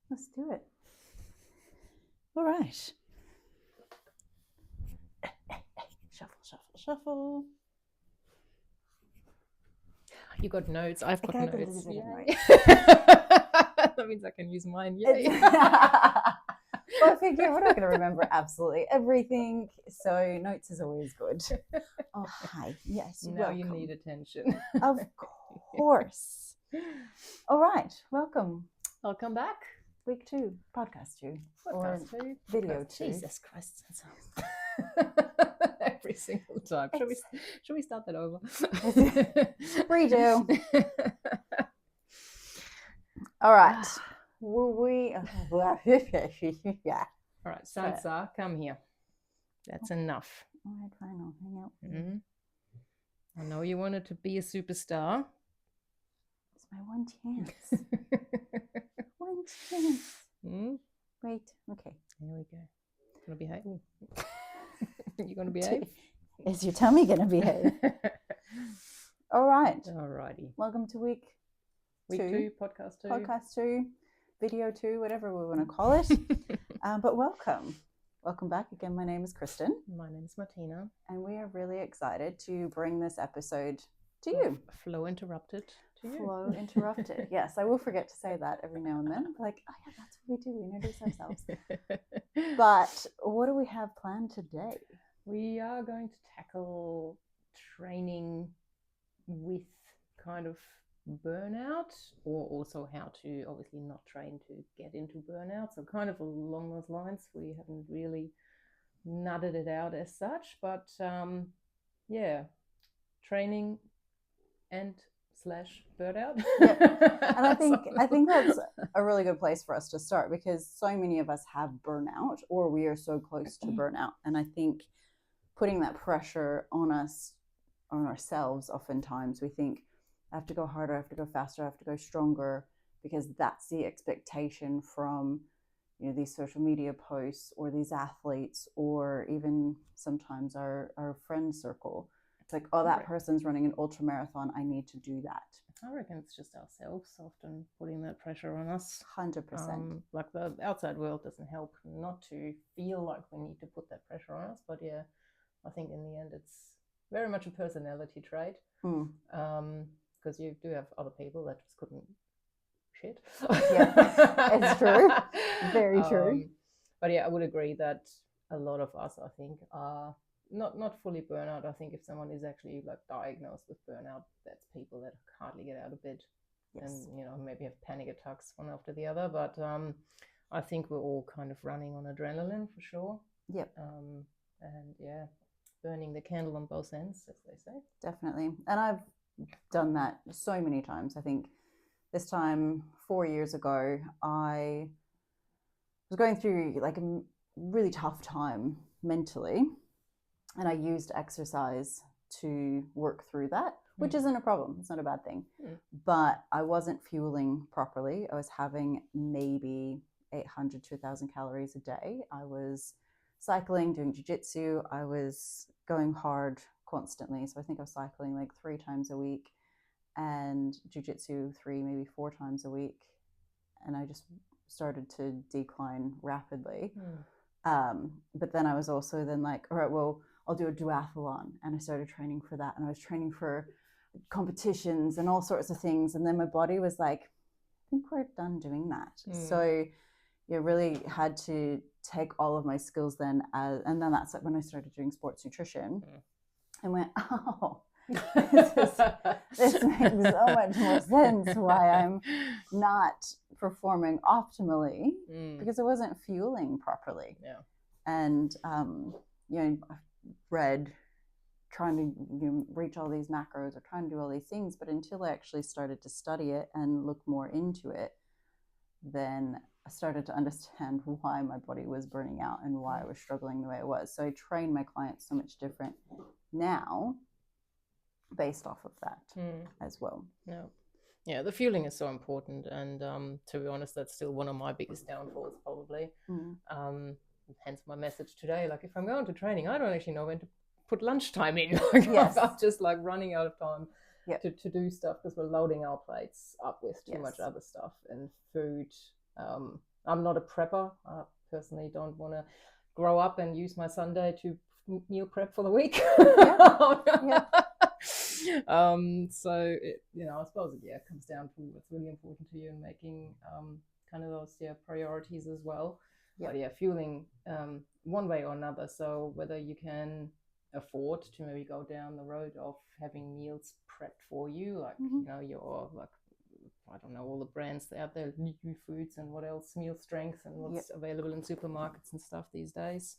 Let's do it. All right. Shuffle, shuffle, shuffle. You got notes. I've got got a notes. little bit of Yay. notes. That means I can use mine. Yay. Well, I figure we're not going to remember absolutely everything, so notes is always good. Oh, hi. Yes, Now welcome. you need attention. Of course. All right, welcome. I'll come back. Week 2, podcast 2, Podcast or 2. video Podcast. 2. Jesus Christ. Every single time. Should we start that over? Redo. All right. Yeah. All right, Sansa, come here. That's enough. All right, fine. I'll hang out. Mm-hmm. I know you wanted to be a superstar. It's my one chance. One chance. Mm? Wait. Okay. Here we go. Gonna behave. You gonna behave? Is your tummy gonna behave? All right. Alrighty. Welcome to week 2, podcast 2. Podcast 2, video 2, whatever we want to call it. But welcome. Welcome back again. My name is Kristen. My name is Martina. And we are really excited to bring this episode to you. Flow interrupted to you. Flow interrupted. Yes, I will forget to say that every now and then. Like, oh yeah, that's what we do. We introduce ourselves. But what do we have planned today? We are going to tackle training with kind of burnout, or also how to obviously not train to get into burnout. So kind of along those lines. We haven't really nutted it out as such, but yeah, training and / burnout. Yeah. And I think that's a really good place for us to start, because so many of us have burnout, or we are so close to burnout. And I think putting that pressure on ourselves, oftentimes we think, I have to go harder, I have to go faster, I have to go stronger, because that's the expectation from, you know, these social media posts or these athletes, or even sometimes our friend circle. It's like, oh, that person's running an ultra marathon, I need to do that. I reckon it's just ourselves often putting that pressure on us. 100%. Like the outside world doesn't help not to feel like we need to put that pressure on us. But yeah, I think in the end it's very much a personality trait. Because you do have other people that just couldn't shit. Yeah, it's true. Very true. But yeah, I would agree that a lot of us, I think, are not fully burnout. I think if someone is actually like diagnosed with burnout, that's people that hardly get out of bed. Yes. And, you know, maybe have panic attacks one after the other. But I think we're all kind of running on adrenaline for sure. Yep. And yeah, burning the candle on both ends, as they say. Definitely. And I've done that so many times. I think this time 4 years ago, I was going through like a really tough time mentally, and I used exercise to work through that, which isn't a problem. It's not a bad thing. But I wasn't fueling properly. I was having maybe 800 to 1,000 calories a day. I was cycling, doing jiu-jitsu. I was going hard constantly. So I think I was cycling like 3 times a week, and jiu-jitsu 3, maybe 4 times a week. And I just started to decline rapidly. But then I was also then like, all right, well, I'll do a duathlon. And I started training for that. And I was training for competitions and all sorts of things. And then my body was like, I think we're done doing that. So you really had to take all of my skills then. And then that's like when I started doing sports nutrition. I went, oh, this makes so much more sense why I'm not performing optimally, because I wasn't fueling properly. Yeah. And you know, I read trying to reach all these macros or trying to do all these things, but until I actually started to study it and look more into it, then I started to understand why my body was burning out and why I was struggling the way it was. So I train my clients so much different now based off of that as well. Yeah, the fueling is so important, and to be honest, that's still one of my biggest downfalls probably. Hence my message today, like if I'm going to training, I don't actually know when to put lunchtime in. I'm just like running out of time to do stuff, because we're loading our plates up with too much other stuff and food. I'm not a prepper. I personally don't want to grow up and use my Sunday to meal prep for the week. So I suppose it comes down to what's really important to you and making kind of those priorities as well. But fueling one way or another. So whether you can afford to maybe go down the road of having meals prepped for you, like your I don't know, all the brands out there, New Foods and what else, Meal Strength and what's available in supermarkets and stuff these days,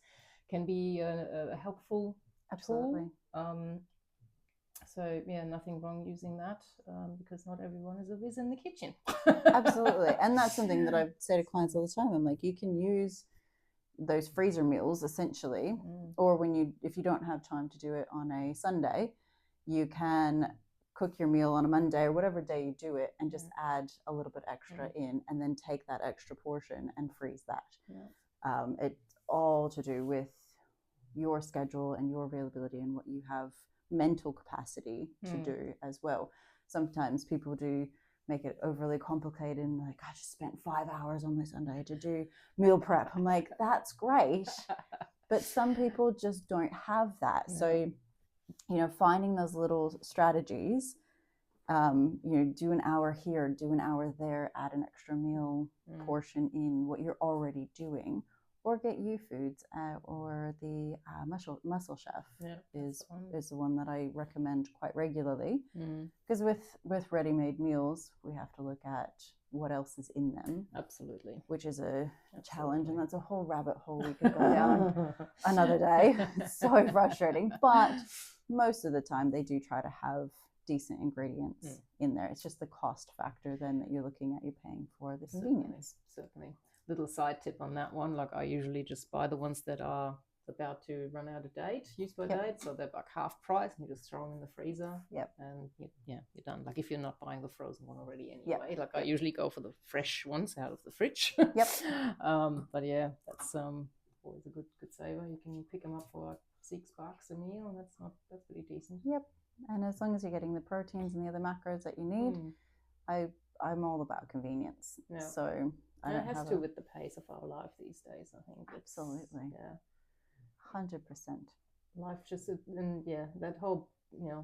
can be a helpful tool. So nothing wrong using that because not everyone is a whiz in the kitchen. Absolutely. And that's something that I say to clients all the time. I'm like, you can use those freezer meals essentially, or if you don't have time to do it on a Sunday, you can cook your meal on a Monday or whatever day you do it and just add a little bit extra in, and then take that extra portion and freeze that. It's all to do with your schedule and your availability and what you have mental capacity to do as well. Sometimes people do make it overly complicated and like, I just spent 5 hours on my Sunday to do meal prep. I'm like, that's great, but some people just don't have that. So finding those little strategies, do an hour here, do an hour there, add an extra meal portion in what you're already doing, or get You Foods or the Muscle Chef is the one that I recommend quite regularly, because with ready-made meals we have to look at what else is in them. Absolutely. Which is a challenge, and that's a whole rabbit hole we could go down another day. It's so frustrating, but most of the time they do try to have decent ingredients in there. It's just the cost factor then that you're looking at, you're paying for the convenience. Certainly. Little side tip on that one, like I usually just buy the ones that are about to run out of date, use by date, so they're like half price, and you just throw them in the freezer, and you're done. Like if you're not buying the frozen one already anyway, like I usually go for the fresh ones out of the fridge. But that's always a good saver. You can pick them up for like $6 a meal, and that's pretty decent. And as long as you're getting the proteins and the other macros that you need, I'm all about convenience. So it has to with the pace of our life these days, I think. Absolutely. 100%. Life just, and that whole,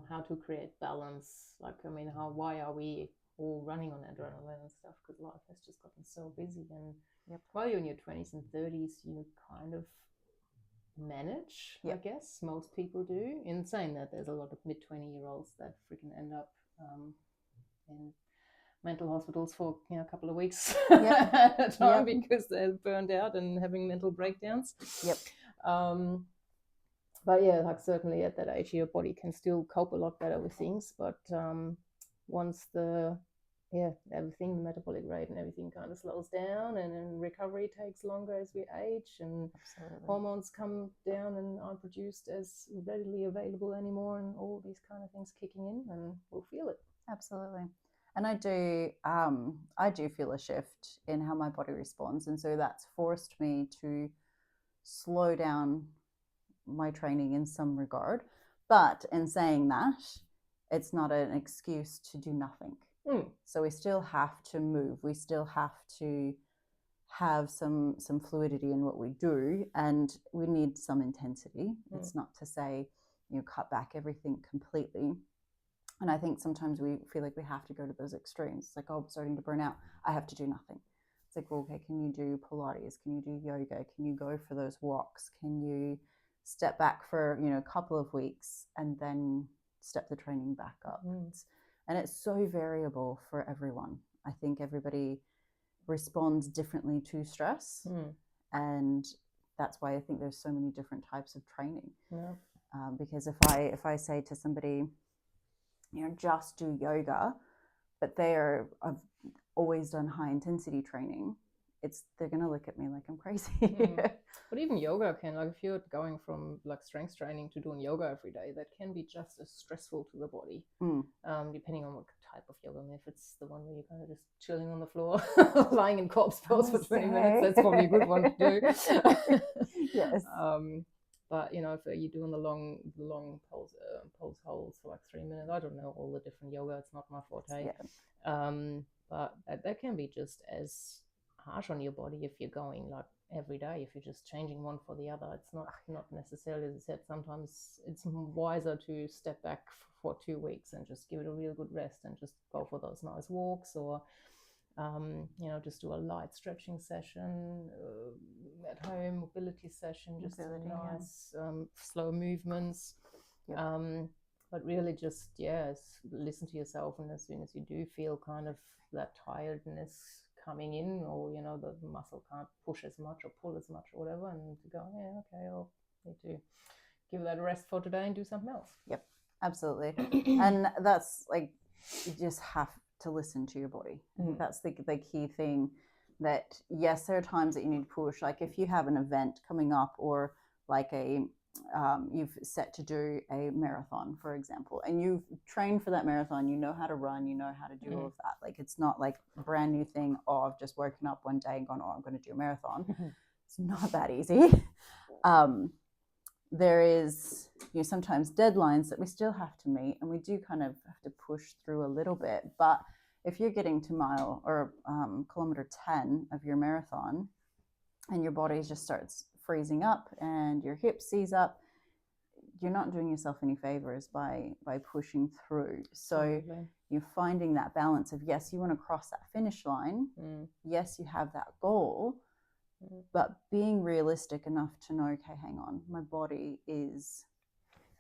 how to create balance. Like, I mean, why are we all running on adrenaline and stuff? Because life has just gotten so busy. And while you're in your 20s and 30s, you kind of manage, I guess. Most people do. In saying that, there's a lot of mid-20-year-olds that freaking end up in mental hospitals for a couple of weeks at a time because they're burned out and having mental breakdowns. But like certainly at that age your body can still cope a lot better with things, but once everything, the metabolic rate and everything kind of slows down, and then recovery takes longer as we age, and hormones come down and aren't produced as readily available anymore, and all these kind of things kicking in, and we'll feel it. Absolutely. And I do feel a shift in how my body responds, and so that's forced me to slow down my training in some regard. But in saying that, it's not an excuse to do nothing. So we still have to move. We still have to have some fluidity in what we do, and we need some intensity. It's not to say cut back everything completely. And I think sometimes we feel like we have to go to those extremes. It's like, oh, I'm starting to burn out, I have to do nothing. It's like, well, okay, can you do Pilates? Can you do yoga? Can you go for those walks? Can you step back for a couple of weeks and then step the training back up? And it's so variable for everyone. I think everybody responds differently to stress, and that's why I think there's so many different types of training. Because if I say to somebody, just do yoga, but I've always done high intensity training, they're going to look at me like I'm crazy. But even yoga can, like if you're going from like strength training to doing yoga every day, that can be just as stressful to the body, depending on what type of yoga. I mean, if it's the one where you're kind of just chilling on the floor, lying in corpse pose for 20 minutes, that's probably a good one to do. Yes. But if you're doing the long pose holds for like 3 minutes, I don't know all the different yoga. It's not my forte. But that can be just as harsh on your body if you're going like every day. If you're just changing one for the other, it's not necessarily, as I said, sometimes it's wiser to step back for 2 weeks and just give it a real good rest and just go for those nice walks, or just do a light stretching session at home, mobility session, just nice slow movements. Yep. But really just, listen to yourself, and as soon as you do feel kind of that tiredness coming in, or the muscle can't push as much or pull as much or whatever, and to go, okay, I'll need to give that a rest for today and do something else. Yep, absolutely. And that's like, you just have to listen to your body. I think that's the key thing, that yes, there are times that you need to push, like if you have an event coming up, or like you've set to do a marathon, for example, and you've trained for that marathon, you know how to run, you know how to do all of that. Like, it's not like a brand new thing, I've just woken up one day and gone, I'm going to do a marathon. It's not that easy. There is, sometimes deadlines that we still have to meet, and we do kind of have to push through a little bit. But if you're getting to mile or kilometer 10 of your marathon, and your body just starts freezing up and your hips seize up, you're not doing yourself any favors by pushing through. So you're finding that balance of, yes, you want to cross that finish line. Yes, you have that goal, but being realistic enough to know, okay, hang on, my body is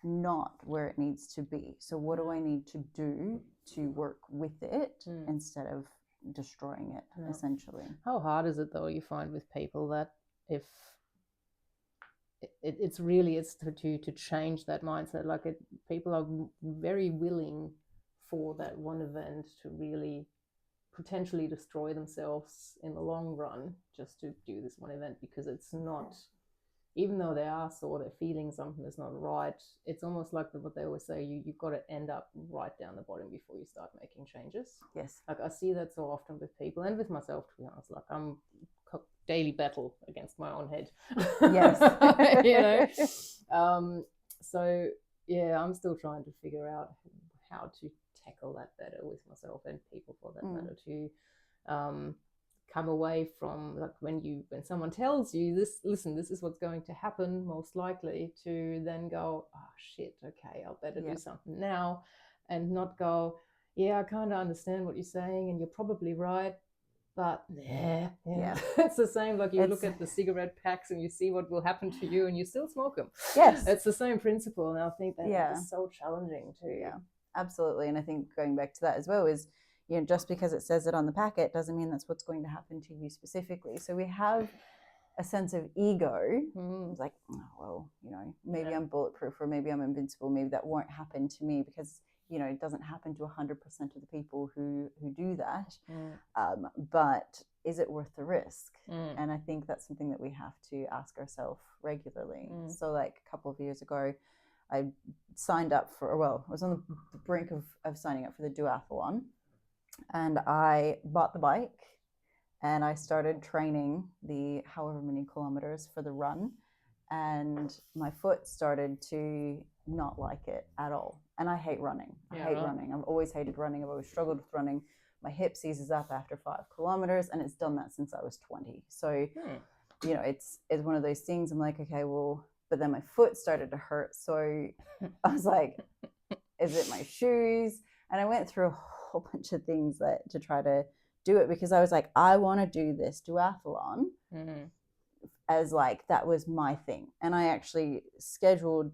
not where it needs to be. So what do I need to do to work with it instead of destroying it, essentially? How hard is it, though, you find with people, that if it's to change that mindset? Like, people are very willing for that one event to really potentially destroy themselves in the long run, just to do this one event, because it's not, even though they are sort of feeling something is not right, it's almost like what they always say, you've got to end up right down the bottom before you start making changes. Yes. Like, I see that so often with people, and with myself, to be honest. Like, I'm daily battle against my own head. Yes. So yeah, I'm still trying to figure out how to tackle that better with myself and people, for that matter, to come away from, like, when someone tells you this, listen, this is what's going to happen most likely, to then go, oh shit, okay, I'll better do something now, and not go, I kind of understand what you're saying and you're probably right, but it's the same, like you look at the cigarette packs and you see what will happen to you, and you still smoke them. Yes, it's the same principle, and I think that is so challenging too. Absolutely. And I think going back to that as well is, just because it says it on the packet doesn't mean that's what's going to happen to you specifically. So we have a sense of ego. It's like, maybe I'm bulletproof, or maybe I'm invincible, maybe that won't happen to me, because it doesn't happen to 100% of the people who do that. But is it worth the risk? And I think that's something that we have to ask ourselves regularly. So like a couple of years ago, I signed up for, I was on the brink of signing up for the duathlon, and I bought the bike and I started training the however many kilometers for the run, and my foot started to not like it at all. And I hate running. I hate running. I've always hated running. I've always struggled with running. My hip seizes up after 5 kilometers, and it's done that since I was 20. So, it's one of those things. I'm like, okay, well, but then my foot started to hurt. So I was like, is it my shoes? And I went through a whole bunch of things to try to do it, because I was like, I want to do this duathlon as like, that was my thing. And I actually scheduled,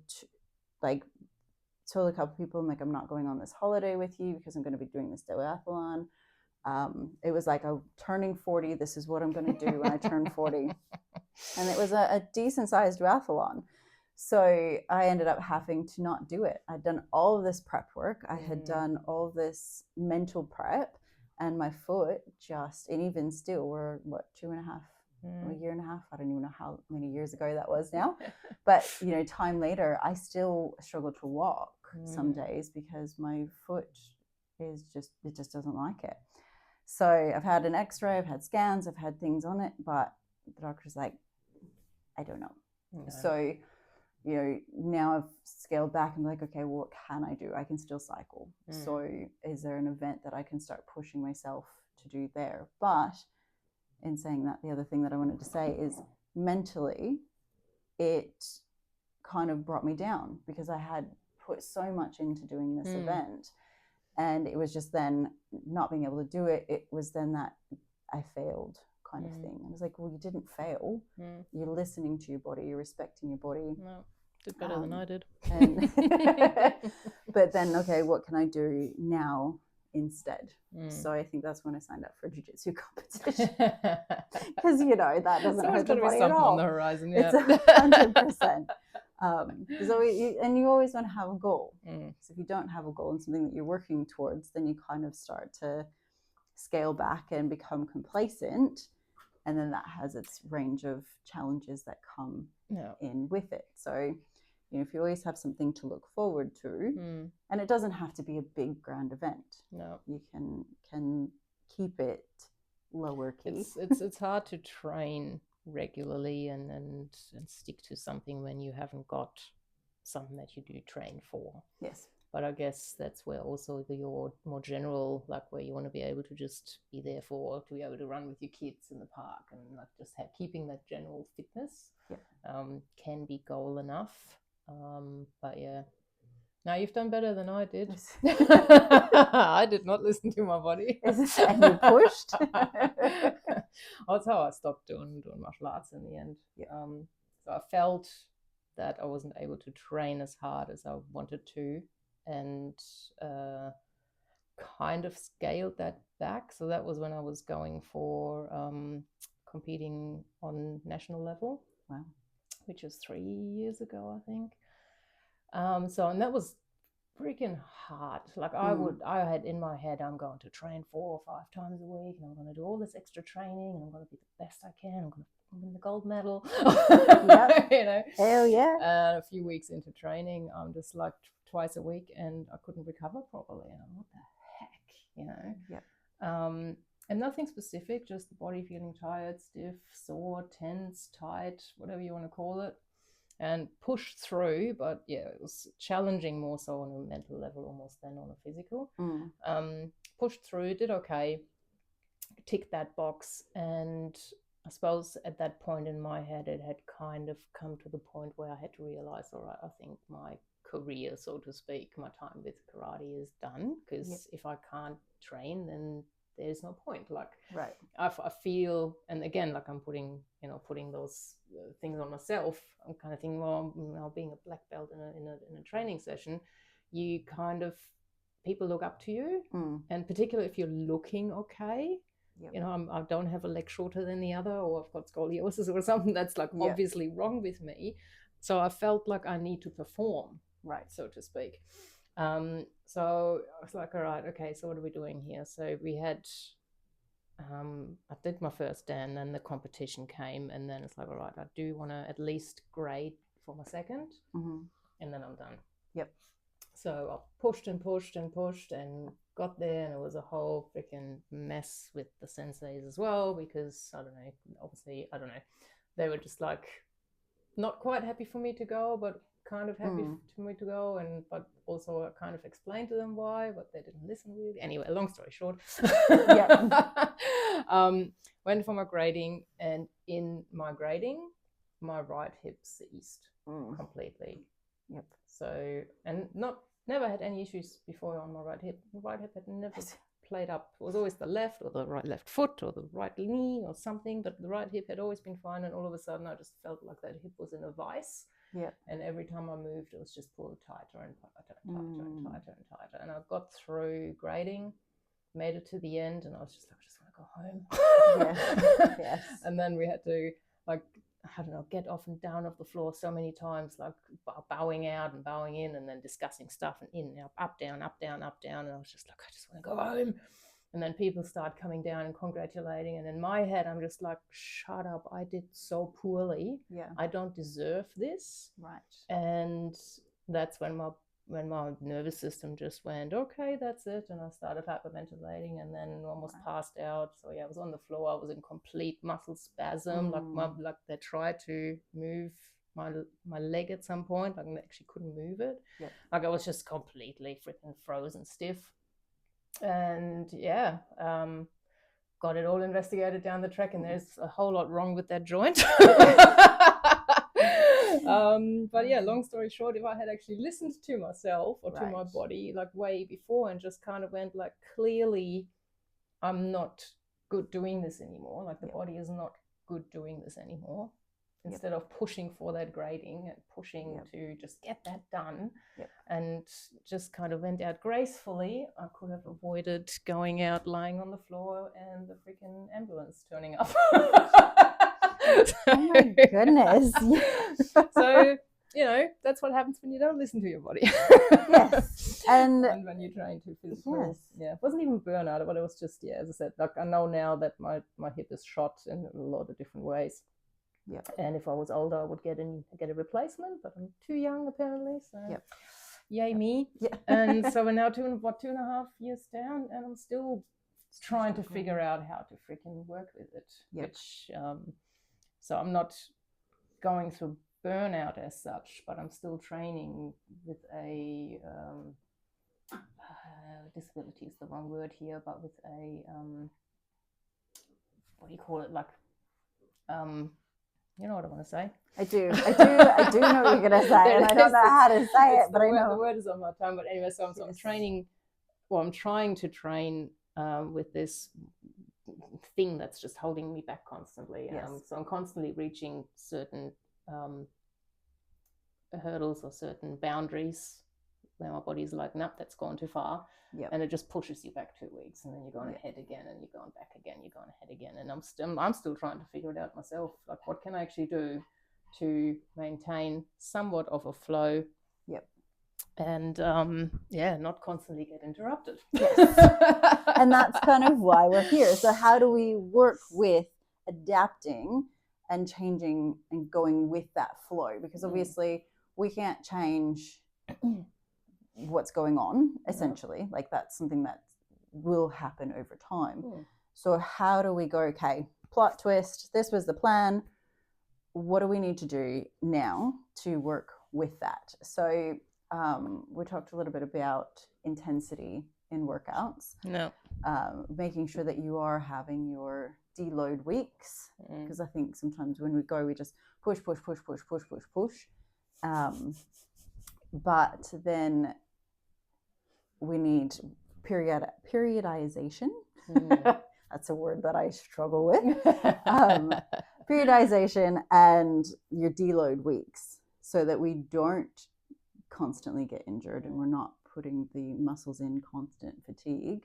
told a couple people, I'm like, I'm not going on this holiday with you because I'm going to be doing this duathlon. It was like, turning 40, this is what I'm going to do when I turn 40. And it was a decent sized duathlon. So I ended up having to not do it. I'd done all of this prep work. I had done all of this mental prep, and my foot and even still, we're 2.5, a year and a half. I don't even know how many years ago that was now. But, time later, I still struggle to walk some days because my foot it just doesn't like it. So I've had an x-ray, I've had scans, I've had things on it, but the doctor's like, I don't know. So, now I've scaled back and like, okay, well, what can I do? I can still cycle. So is there an event that I can start pushing myself to do there? But in saying that, the other thing that I wanted to say is mentally, it kind of brought me down because I had put so much into doing this event, and it was just then not being able to do it. It was then that I failed kind of thing. I was like, well, you didn't fail. You're listening to your body. You're respecting your body. No, did better than I did. But then, okay, what can I do now instead? So I think that's when I signed up for a jiu-jitsu competition, because that doesn't hurt the body at all. On the horizon, yeah. It's 100%. And you always want to have a goal. So if you don't have a goal and something that you're working towards, then you kind of start to scale back and become complacent, and then that has its range of challenges that come in with it. So if you always have something to look forward to, and it doesn't have to be a big grand event. No, you can keep it lower key. It's hard to train regularly and stick to something when you haven't got something that you do train for. Yes. But I guess that's where also your more general, like where you want to be able to just be there to be able to run with your kids in the park and like just keeping that general fitness can be goal enough. But yeah, now you've done better than I did. I did not listen to my body. And you pushed. That's how I stopped doing martial arts in the end. So I felt that I wasn't able to train as hard as I wanted to, and kind of scaled that back. So that was when I was going for competing on national level. Wow. Which was 3 years ago, I think. And that was freaking hard. Like I had in my head, I'm going to train 4 or 5 times a week, and I'm going to do all this extra training, and I'm going to be the best I can. I'm going to win the gold medal. Hell yeah. And a few weeks into training, I'm just like twice a week, and I couldn't recover properly. And I'm, what the heck, and nothing specific, just the body feeling tired, stiff, sore, tense, tight, whatever you want to call it, and pushed through. But yeah, it was challenging more so on a mental level almost than on a physical. Pushed through, did okay, ticked that box. And I suppose at that point in my head, it had kind of come to the point where I had to realize, all right, I think my career, so to speak, my time with karate is done, because if I can't train, then there's no point. Like, right. I feel, and again, like I'm putting those things on myself. I'm kind of thinking, well, being a black belt in a training session, you kind of, people look up to you, and particularly if you're looking okay. I don't have a leg shorter than the other, or I've got scoliosis or something that's like obviously wrong with me. So I felt like I need to perform, right, so to speak. So I was like, all right, okay, so what are we doing here? So we had, I did my first day, and then the competition came, and then it's like, all right, I do want to at least grade for my second, and then I'm done. Yep. So I pushed and pushed and pushed and got there, and it was a whole freaking mess with the senseis as well, because I don't know, they were just like not quite happy for me to go, but kind of happy for me to go, but also I kind of explained to them why, but they didn't listen really. Anyway, long story short, went for my grading, and in my grading, my right hip seized completely. Yep. So, and never had any issues before on my right hip. The right hip had never played up. It was always the left or the right left foot or the right knee or something, but the right hip had always been fine, and all of a sudden I just felt like that hip was in a vice. Yeah. And every time I moved, it was just pulled tighter and tighter and tighter and tighter and tighter. And I got through grading, made it to the end, and I was just like, I just want to go home. Yes. And then we had to, like, I don't know, get off and down off the floor so many times, like bowing out and bowing in, and then discussing stuff, and in, up, down, up, down, up, down. And I was just like, I just want to go home. And then people start coming down and congratulating. And in my head, I'm just like, shut up. I did so poorly. Yeah. I don't deserve this. Right. And that's when my nervous system just went, okay, that's it. And I started hyperventilating, and then almost passed out. So yeah, I was on the floor. I was in complete muscle spasm. Like they tried to move my leg at some point. Like I actually couldn't move it. Yeah. Like I was just completely freaking frozen stiff. And yeah, got it all investigated down the track, and there's a whole lot wrong with that joint. But yeah, long story short, if I had actually listened to myself or to my body like way before and just kind of went like, clearly I'm not good doing this anymore, like the body is not good doing this anymore, instead of pushing for that grading and pushing to just get that done, and just kind of went out gracefully, I could have avoided going out lying on the floor and the freaking ambulance turning up. Oh my goodness. So, you know, that's what happens when you don't listen to your body. Yes. And when you train too physical. Yeah, it wasn't even burnout, but it was just, as I said, like I know now that my hip is shot in a lot of different ways. Yeah. And if I was older, I would get a replacement, but I'm too young apparently. So yay me. Yeah. And so we're now 2.5 years down, and I'm still trying to figure out how to freaking work with it. Which so I'm not going through burnout as such, but I'm still training with a disability is the wrong word here, but with a what do you call it? Like you know what I want to say? I do know what you're gonna say, and I don't know how to say it, but I know the word is on my tongue. But anyway, so I'm training. Well, I'm trying to train with this thing that's just holding me back constantly. So I'm constantly reaching certain hurdles or certain boundaries where my body's like, nope, that's gone too far. And it just pushes you back 2 weeks, and then you're going ahead again, and you're going back again, you're going ahead again. And I'm still trying to figure it out myself. Like, what can I actually do to maintain somewhat of a flow? And not constantly get interrupted. And that's kind of why we're here. So how do we work with adapting and changing and going with that flow? Because obviously we can't change what's going on, essentially. Like, that's something that will happen over time. So how do we go, okay, plot twist, this was the plan, what do we need to do now to work with that? So we talked a little bit about intensity in workouts. Making sure that you are having your deload weeks, because I think sometimes when we go, we just push. But then we need periodization. That's a word that I struggle with. Periodization and your deload weeks, so that we don't constantly get injured and we're not putting the muscles in constant fatigue.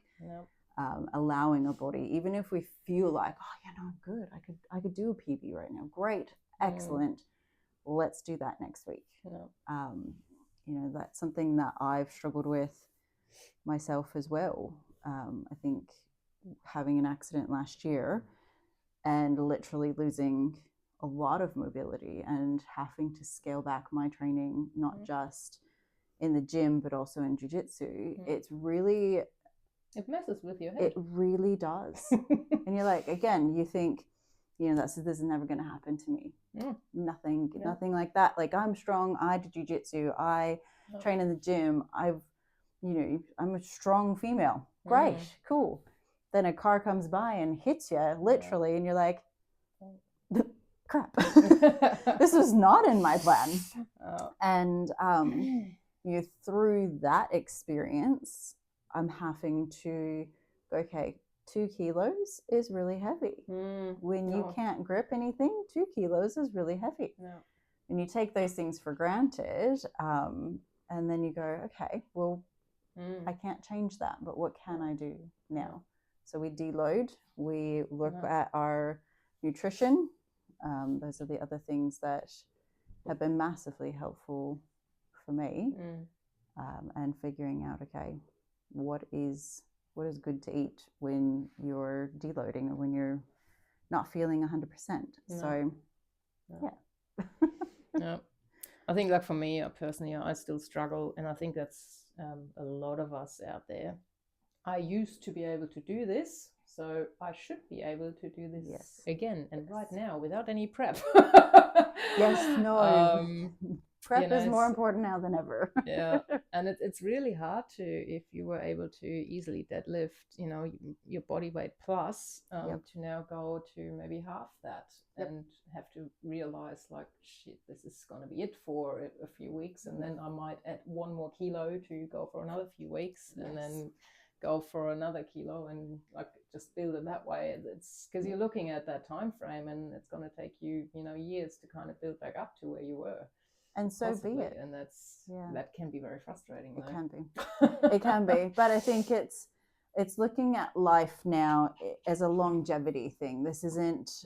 Allowing our body, even if we feel like, I'm good, I could do a PB right now, great, excellent, let's do that next week. That's something that I've struggled with myself as well. I think having an accident last year and literally losing a lot of mobility and having to scale back my training, not just in the gym but also in jiu-jitsu, it messes with your head. It really does. And you're like, again, you think, this is never going to happen to me. Nothing like that. Like, I'm strong, I do jiu-jitsu, I train in the gym, I'm a strong female. Great, cool. Then a car comes by and hits you literally, and you're like, crap. This was not in my plan. And through that experience, I'm having to go, okay, 2 kilos is really heavy. When you can't grip anything, 2 kilos is really heavy. And you take those things for granted, and then you go, okay, well, I can't change that, but what can I do now? So we deload, we look at our nutrition. Those are the other things that have been massively helpful for me, and figuring out, okay, what is good to eat when you're deloading or when you're not feeling 100%. I think, like, for me personally, I still struggle, and I think that's a lot of us out there. I used to be able to do this, so I should be able to do this again, and right now without any prep. Prep is more important now than ever. Yeah, and it's really hard to, if you were able to easily deadlift, your body weight plus, to now go to maybe half that, and have to realize like, shit, this is going to be it for a few weeks, and then I might add 1 more kilo to go for another few weeks, and then go for another kilo, and like just build it that way. It's because you're looking at that time frame, and it's going to take you, years to kind of build back up to where you were. And so possibly. Be it. And that can be very frustrating. It can be. It can be. But I think it's looking at life now as a longevity thing. This isn't.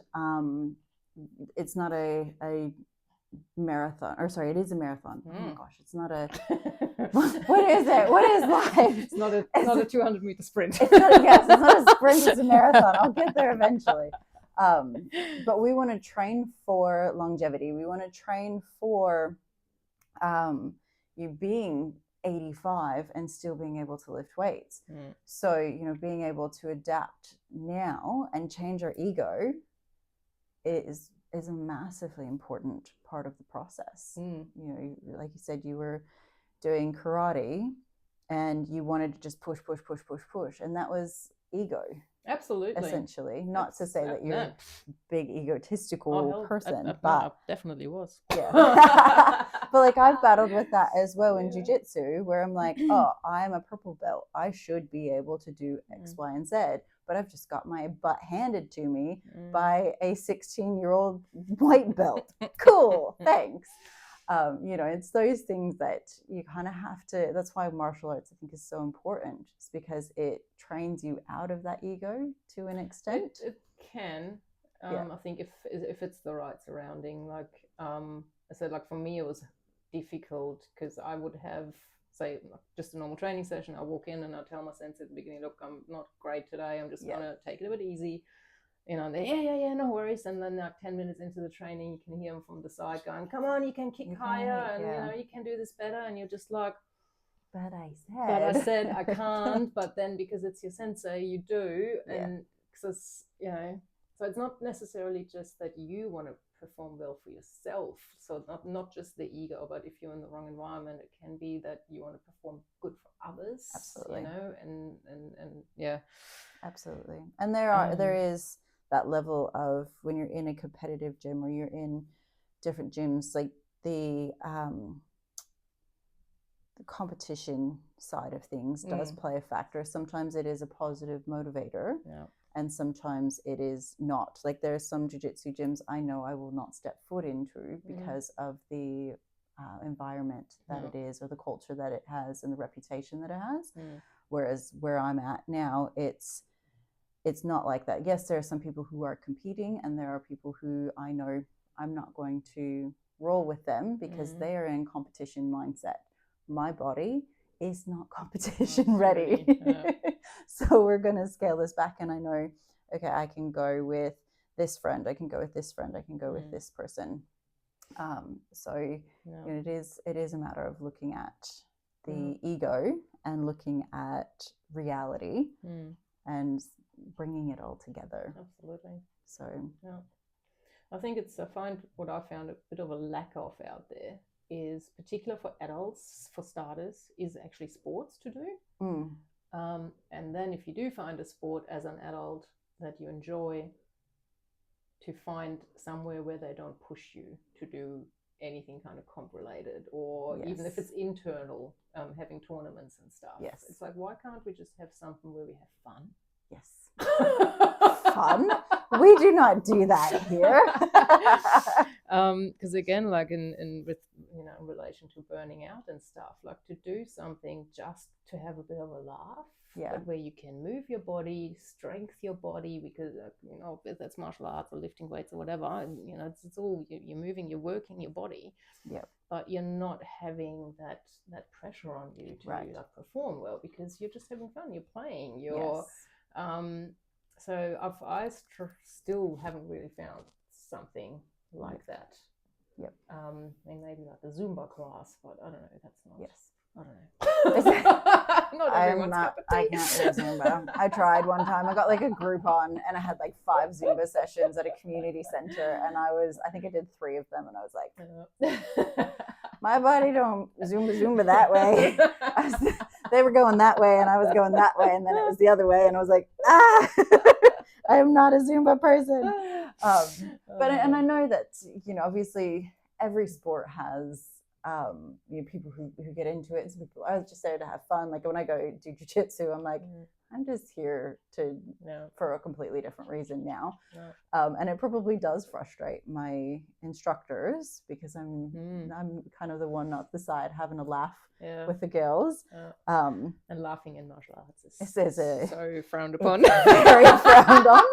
It's not a marathon. Or sorry, it is a marathon. Oh my gosh, it's not a. What is it? What is life? It's not a 200-meter sprint. It's not a sprint. It's a marathon. I'll get there eventually. But we want to train for longevity. We want to train for you being 85 and still being able to lift weights. So, being able to adapt now and change our ego is a massively important part of the process. Like you said, you were doing karate and you wanted to just push, and that was ego. Absolutely. Essentially, not to say that you're a big egotistical person, but I definitely was. Yeah. But like I've battled with that as well in jiu-jitsu, where I'm like, oh, I'm a purple belt. I should be able to do X, Y, and Z, but I've just got my butt handed to me by a 16-year-old white belt. Cool, thanks. It's those things that you kind of have to, that's why martial arts I think is so important. It's because it trains you out of that ego to an extent. It can. I think if it's the right surrounding, like I said, like for me it was difficult because I would have, say, just a normal training session. I walk in and I tell my sensei at the beginning, look, I'm not great today. I'm just going to take it a bit easy. Yeah, no worries. And then like 10 minutes into the training, you can hear them from the side going, come on, you can kick higher and, you can do this better. And you're just like, but I said I can't. But then because it's your sensei, you do. And because, so it's not necessarily just that you want to perform well for yourself. So not just the ego, but if you're in the wrong environment, it can be that you want to perform good for others. Absolutely. And yeah. Absolutely. And there is that level of when you're in a competitive gym or you're in different gyms, like the competition side of things does play a factor. Sometimes it is a positive motivator, and sometimes it is not. Like there are some jiu-jitsu gyms I know I will not step foot into because of the environment that it is, or the culture that it has, and the reputation that it has. Whereas where I'm at now, it's not like that. Yes, there are some people who are competing, and there are people who I know I'm not going to roll with them because they are in competition mindset. My body is not competition ready. So we're going to scale this back, and I know, okay, I can go with this friend, I can go with this friend, I can go with this person. It is a matter of looking at the ego and looking at reality and bringing it all together. Absolutely. So I think I find a bit of a lack of out there is, particular for adults, for starters, is actually sports to do. And then if you do find a sport as an adult that you enjoy, to find somewhere where they don't push you to do anything kind of comp related, or even if it's internal, having tournaments and stuff. It's like, why can't we just have something where we have fun? Fun? We do not do that here. Because again, like in relation to burning out and stuff, like to do something just to have a bit of a laugh, but where you can move your body, strengthen your body, because if that's martial arts or lifting weights or whatever, it's all you're moving, you're working your body, but you're not having that pressure on you to perform well, because you're just having fun, you're playing, so I still haven't really found something like that. Maybe like a Zumba class, but I don't know. That's not. I don't know. Not everyone's cup of tea. I can't do Zumba. I tried one time. I got like a Groupon, and I had like 5 Zumba sessions at a community center, and I think I did 3 of them, and I was like, my body don't zumba that way. They were going that way and I was going that way, and then it was the other way, and I was like, I am not a Zumba person. But and I know that, obviously every sport has people who get into it. Some people are just there to have fun. Like when I go do jiu-jitsu, I'm like, I'm just here for a completely different reason now. And it probably does frustrate my instructors because I'm kind of the one up the side having a laugh with the girls. And laughing in martial arts is so frowned upon. Very frowned on.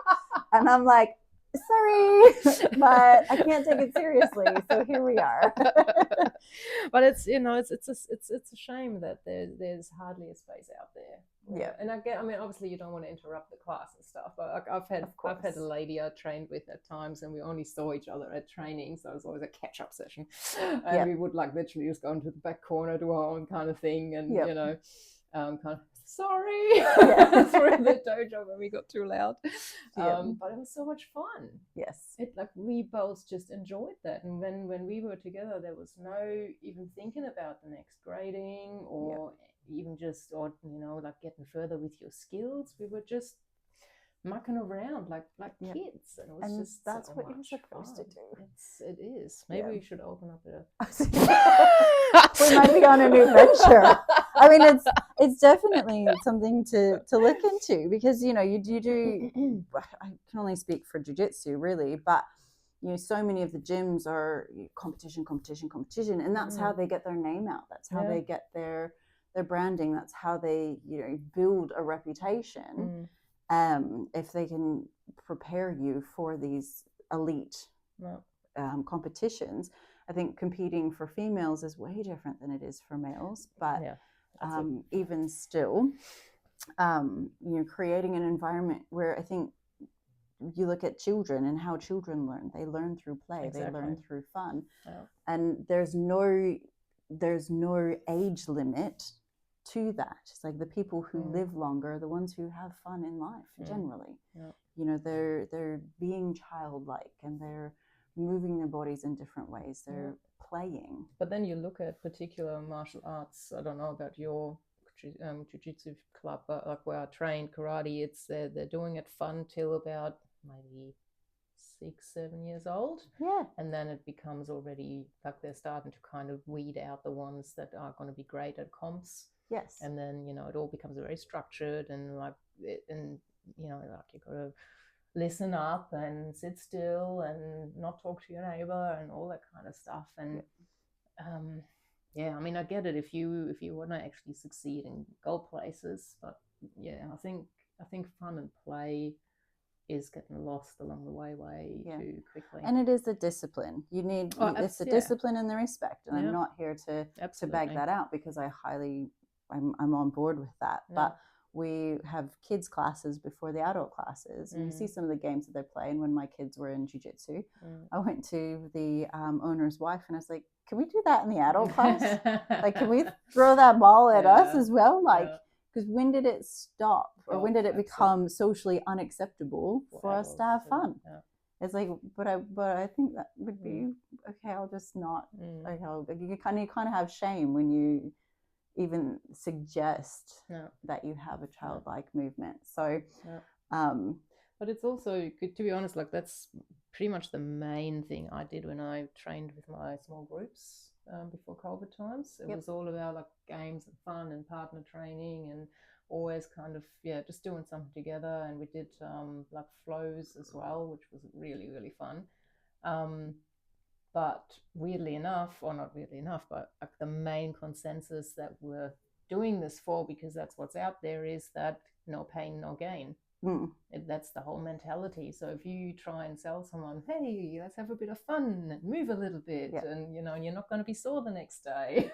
And I'm like, sorry, but I can't take it seriously. So here we are. But it's a shame that there's hardly a space out there. Yeah. And obviously you don't want to interrupt the class and stuff, but I've had a lady I trained with at times, and we only saw each other at training, so it was always a catch-up session, and we would like literally just go into the back corner, do our own kind of thing, and kind of sorry through the dojo when we got too loud. But it was so much fun. Yes. We both just enjoyed that. And when we were together, there was no even thinking about the next grading or even just, getting further with your skills. We were just mucking around like kids. And it was just that's so what you're much supposed fun. to do. It is. Maybe we should open up we might be on a new venture. I mean, it's definitely something to look into, because you do. I can only speak for jiu-jitsu really, but so many of the gyms are competition, and that's how they get their name out. That's how they get their branding. That's how they build a reputation. If they can prepare you for these elite competitions. I think competing for females is way different than it is for males, but even still, creating an environment where I think you look at children and how children learn. They learn through play. Exactly. They learn through fun, and there's no age limit to that. It's like the people who live longer are the ones who have fun in life generally. They're being childlike, and they're moving their bodies in different ways. They're playing. But then you look at particular martial arts. I don't know about your jiu-jitsu club, but like where I trained karate, it's they're doing it fun till about maybe 6-7 years old. And then it becomes already like they're starting to kind of weed out the ones that are going to be great at comps. Yes. And then it all becomes very structured, and you got to listen up and sit still and not talk to your neighbor and all that kind of stuff. And I get it if you want to actually succeed and go places, but I think fun and play is getting lost along the way too quickly. And it is the discipline you need. It's the discipline and the respect, and I'm not here to bag that out, because I'm on board with that. But we have kids classes before the adult classes, and you see some of the games that they play. And when my kids were in jiu-jitsu, I went to the owner's wife and I was like, can we do that in the adult class? Like, can we throw that ball at us as well? Like, because when did it stop, or when did it become socially unacceptable for us to have fun? It's like, but I think that would be okay. I'll just not. Like, you kind of have shame when you even suggest that you have a childlike movement. So, but it's also good, to be honest, like that's pretty much the main thing I did when I trained with my small groups before COVID times. It was all about like games and fun and partner training, and always kind of just doing something together. And we did like flows as well, which was really, really fun. But weirdly enough, or not weirdly enough, but like the main consensus that we're doing this for, because that's what's out there, is that no pain, no gain. That's the whole mentality. So if you try and sell someone, hey, let's have a bit of fun and move a little bit, and you're not going to be sore the next day.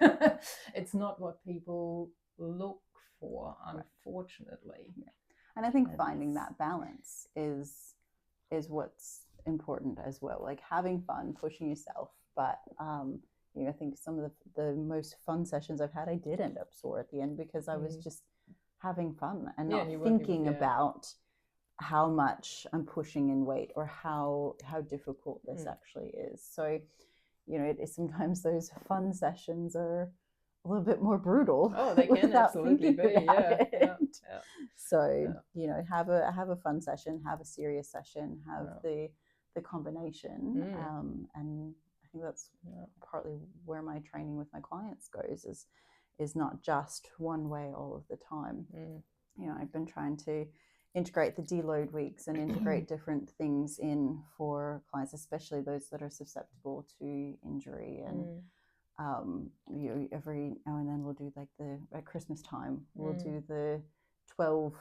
It's not what people look for, unfortunately. And I think finding that balance is what's important as well, like having fun, pushing yourself, but I think some of the most fun sessions I've had, I did end up sore at the end, because I was just having fun and not thinking about how much I'm pushing in weight or how difficult this actually is. So sometimes those fun sessions are a little bit more brutal. Oh, they can absolutely be. Yeah. So have a fun session, have a serious session, have the combination, and I think that's partly where my training with my clients goes, is not just one way all of the time. I've been trying to integrate the deload weeks and integrate different things in for clients, especially those that are susceptible to injury. And every now and then we'll do, like, at Christmas time, we'll do the 12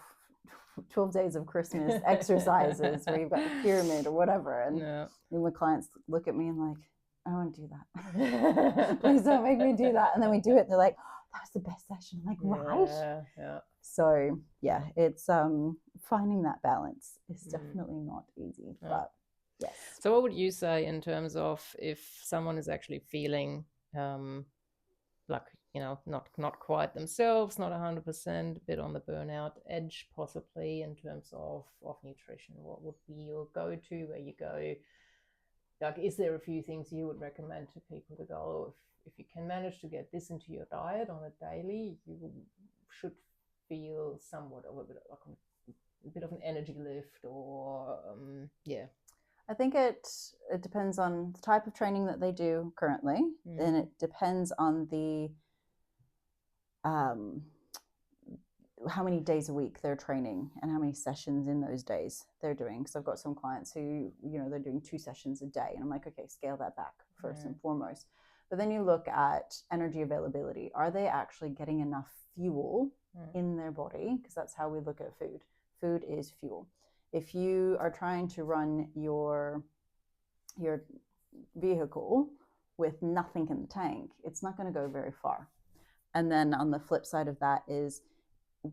days of Christmas exercises where you've got the pyramid or whatever. And when clients look at me and like, I don't want to do that. Please don't make me do that. And then we do it. They're like, oh, that was the best session. I'm like, right? Yeah. So yeah, it's finding that balance is definitely not easy. But yes. So what would you say in terms of if someone is actually feeling like, not quite themselves, not 100%, a bit on the burnout edge possibly in terms of nutrition? What would be your go-to, where you go, like, is there a few things you would recommend to people to go, if you can manage to get this into your diet on a daily, you should feel somewhat of a bit of an energy lift, or I think it depends on the type of training that they do currently, and it depends on the how many days a week they're training and how many sessions in those days they're doing. Because I've got some clients who, they're doing 2 sessions a day, and I'm like, okay, scale that back first and foremost. But then you look at energy availability. Are they actually getting enough fuel in their body? Because that's how we look at food. Food is fuel. If you are trying to run your vehicle with nothing in the tank, it's not going to go very far. And then on the flip side of that is,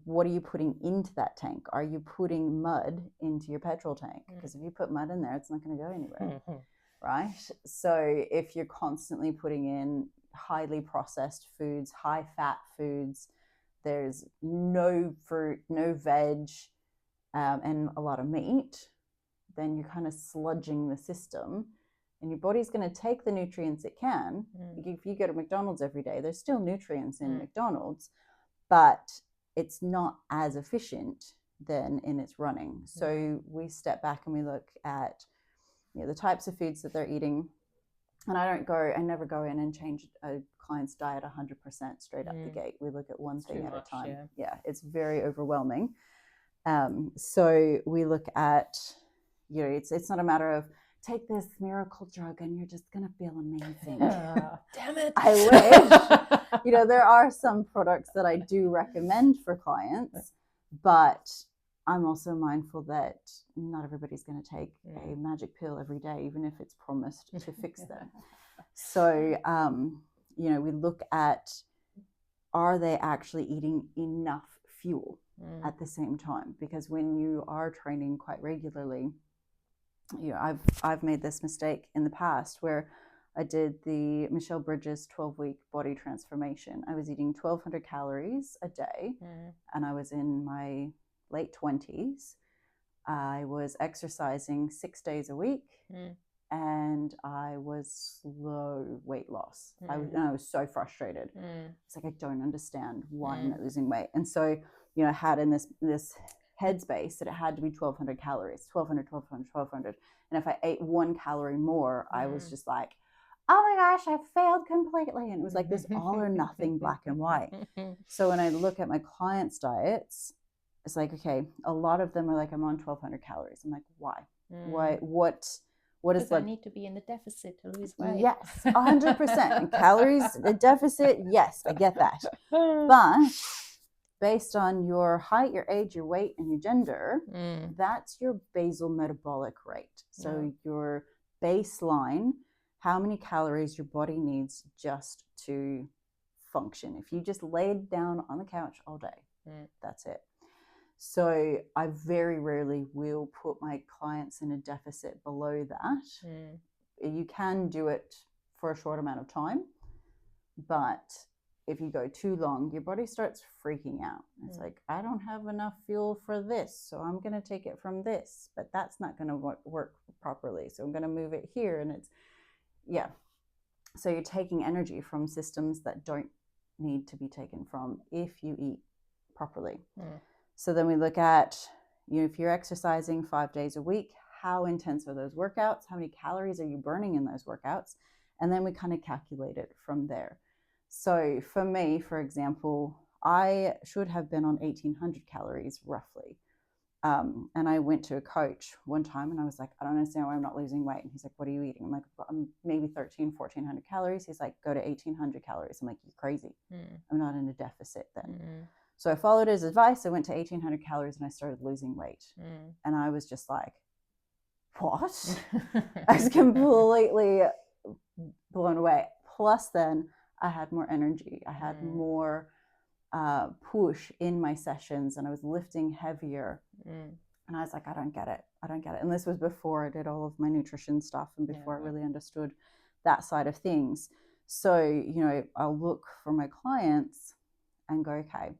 what are you putting into that tank? Are you putting mud into your petrol tank? Because if you put mud in there, it's not going to go anywhere, right? So if you're constantly putting in highly processed foods, high fat foods, there's no fruit, no veg, and a lot of meat, then you're kind of sludging the system, and your body's going to take the nutrients it can. If you go to McDonald's every day, there's still nutrients in McDonald's, but it's not as efficient then in its running. So we step back and we look at the types of foods that they're eating. And I never go in and change a client's diet 100% straight up the gate. We look at one thing at a time. Yeah, it's very overwhelming. So we look at, it's not a matter of, take this miracle drug and you're just going to feel amazing. Damn it. I wish. There are some products that I do recommend for clients, but I'm also mindful that not everybody's going to take a magic pill every day, even if it's promised to fix them. So, we look at, are they actually eating enough fuel at the same time? Because when you are training quite regularly, I've made this mistake in the past where I did the Michelle Bridges 12-week body transformation. I was eating 1,200 calories a day, and I was in my late 20s. I was exercising 6 days a week, and I was slow weight loss. I was so frustrated. It's like, I don't understand why I'm not losing weight. And so, I had in this headspace that it had to be 1,200 calories, 1,200. And if I ate 1 calorie more, I was just like, oh my gosh, I failed completely. And it was like this all or nothing, black and white. So when I look at my clients' diets, it's like, okay, a lot of them are like, I'm on 1,200 calories. I'm like, why? Why? What is that? I need to be in the deficit to lose weight. Yes, 100%. Calories, the deficit, yes, I get that. But based on your height, your age, your weight, and your gender, that's your basal metabolic rate. So your baseline, how many calories your body needs just to function. If you just laid down on the couch all day, that's it. So I very rarely will put my clients in a deficit below that. You can do it for a short amount of time, but if you go too long, your body starts freaking out. It's like, I don't have enough fuel for this, so I'm going to take it from this, but that's not going to work properly. So I'm going to move it here. And it's, So you're taking energy from systems that don't need to be taken from if you eat properly. So then we look at, if you're exercising 5 days a week, how intense are those workouts? How many calories are you burning in those workouts? And then we kind of calculate it from there. So for me, for example, I should have been on 1,800 calories roughly. And I went to a coach one time and I was like, I don't understand why I'm not losing weight. And he's like, what are you eating? I'm like, I'm maybe 1,400 calories. He's like, go to 1,800 calories. I'm like, you're crazy. I'm not in a deficit then. So I followed his advice. I went to 1,800 calories and I started losing weight. And I was just like, what? I was completely blown away. Plus then I had more energy. I had more push in my sessions and I was lifting heavier. And I was like, I don't get it. And this was before I did all of my nutrition stuff and before I really understood that side of things. So, I'll look for my clients and go, okay,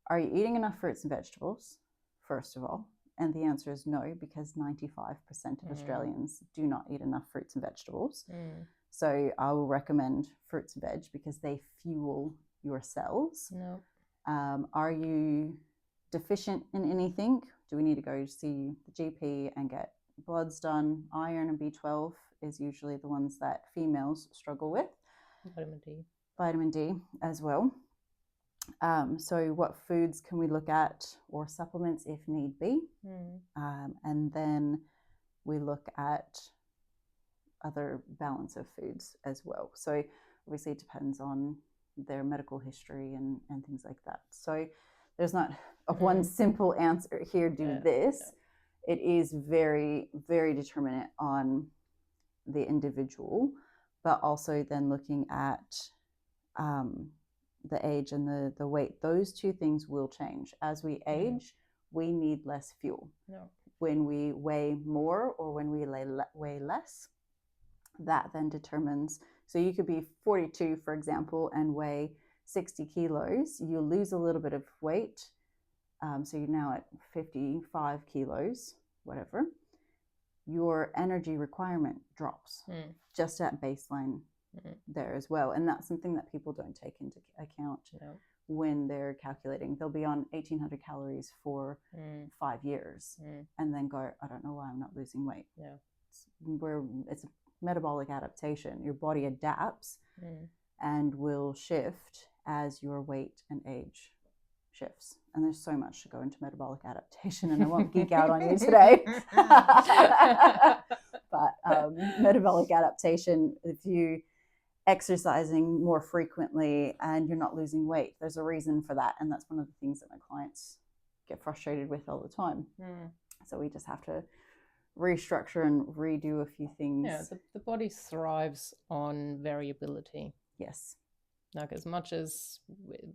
are you eating enough fruits and vegetables, first of all? And the answer is no, because 95% of Australians do not eat enough fruits and vegetables. So I will recommend fruits and veg because they fuel your cells. No. Are you deficient in anything? Do we need to go see the GP and get bloods done? Iron and B12 is usually the ones that females struggle with. Vitamin D as well. So what foods can we look at, or supplements if need be? And then we look at other balance of foods as well. So obviously it depends on their medical history and things like that. So there's not one simple answer here, do this. It is very, very determinate on the individual, but also then looking at the age and the weight. Those two things will change. As we age, we need less fuel. When we weigh more or when we weigh less, that then determines. So you could be 42, for example, and weigh 60 kilos. You'll lose a little bit of weight. So you're now at 55 kilos, whatever. Your energy requirement drops just at baseline there as well. And that's something that people don't take into account when they're calculating. They'll be on 1,800 calories for 5 years and then go, I don't know why I'm not losing weight. It's a metabolic adaptation. Your body adapts and will shift as your weight and age shifts. And there's so much to go into metabolic adaptation, and I won't geek out on you today. But metabolic adaptation, if you exercising more frequently and you're not losing weight, there's a reason for that. And that's one of the things that my clients get frustrated with all the time. So we just have to restructure and redo a few things. The body thrives on variability. Yes. Like, as much as